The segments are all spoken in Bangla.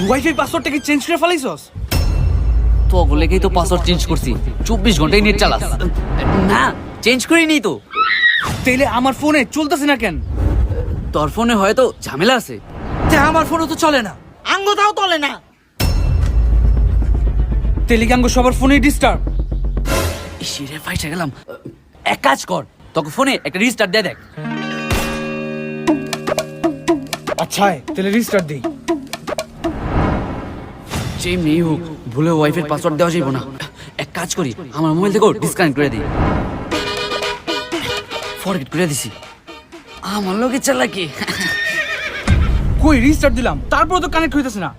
ওয়াইফাই পাসওয়ার্ডটা কি চেঞ্জ করে ফেলাইছস? তো ওগুলোকেই তো পাসওয়ার্ড চেঞ্জ করছি, 24 ঘন্টায় নেট চালাস। না চেঞ্জ করিনি তো। তাইলে আমার ফোনে চলতেছে না কেন? তোর ফোনে হয়তো ঝামেলা আছে। আমার ফোনও তো চলে না, আঙ্গটাও চলে না। তাইলে কি আঙ্গো সবার ফোনেই ডিস্টার্ব? ইসিরে ফাইসা গেলাম। এক কাজ কর, তোকে ফোনে একটা রিস্টার্ট দিয়ে দেখ। আচ্ছা তাহলে রিস্টার্ট দেই। যে মেয়ে হোক ভুলে ওয়াইফাই পাসওয়ার্ড দেওয়া যাইব না। এক কাজ করি, আমার মোবাইল থেকে ডিসকানেক্ট করে দিই। ফরগেট করে দিছি। আমার লোকে চালাকি। কই রিস্টার্ট দিলাম, তারপর তো কানেক্ট হইতেছে না।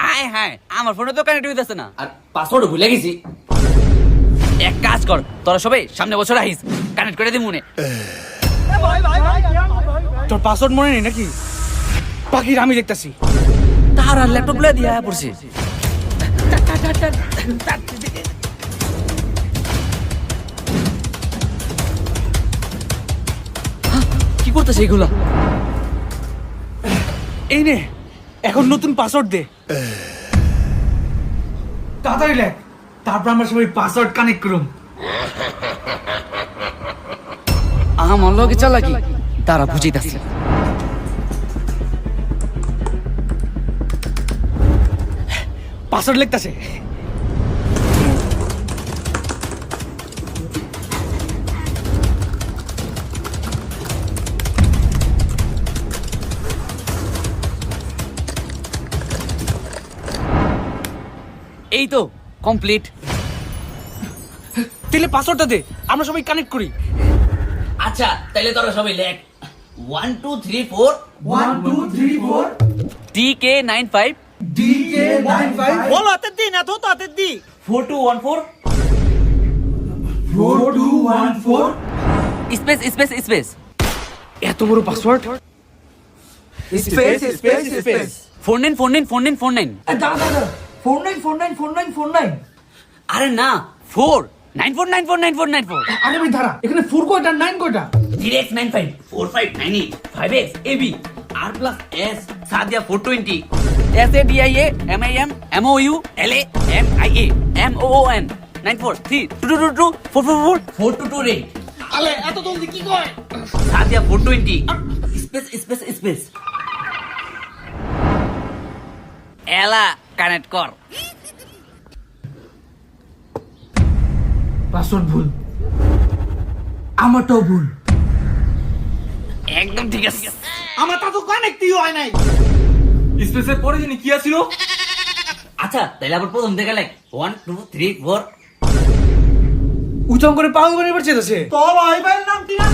আয় হ্যাঁ, আমার ফোনে তো কানেক্ট হইতেছে না, আর পাসওয়ার্ড ভুলে গেছি। এক কাজ কর, তোরা সবাই সামনে বছর আইস, কানেক্ট করে দিই মনে। তোর পাসওয়ার্ড মনে নেই নাকি? বাকির আমি দেখতাছি। তার আর ল্যাপটপ লয়ে দিয়া পড়ছে। কি করতেছে এগুলা? এই নে, এখন নতুন পাসওয়ার্ড দে। তাড়াতাড়ি লেখ, তারপর আমরা সবাই পাসওয়ার্ড কানেক্ট করুম। আমার লোকে চালাকি, তারা বুঝাইতাছে। পাসওয়ার্ড লিখতাছে। এই তো কমপ্লিট। তাহলে পাসওয়ার্ডটা দে, আমরা সবাই কানেক্ট করি। আচ্ছা তাহলে তোরা সবাই লেখ 1 2 3 4 1 2 3 4 DK95 DK95 বলো হাতের দি না তো হাতের দি। 4214 4214 স্পেস স্পেস স্পেস। এত বড় পাসওয়ার্ড? Space space space 49494949। দাদা 49494949 আরে না 494949494। আরে ভাই দাঁড়া, এখানে 4 কয়টা 9 কয়টা? 3x95 4598 5x AB R plus S Sadia 420 SADIA MIM MOU LA MIA MOON 943 222 444 422 রে। আলে এত জলদি কি কয়? Sadia 420 space space space. এলা কানেক্ট কর। পাসওয়ার্ড ভুল, আমারটাও ভুল। একদম ঠিক আছে। আমার তা তো কানেক্টই হয় নাই। স্পেসের পরে জানি কি আছিল? আচ্ছা তাহলে আবার প্রথম থেকে লেখ 1 2 3 4। উচ্চারণ করে পাগল বানিয়ে পড়ছে। তোর ওয়াইফাইয়ের নাম কি না?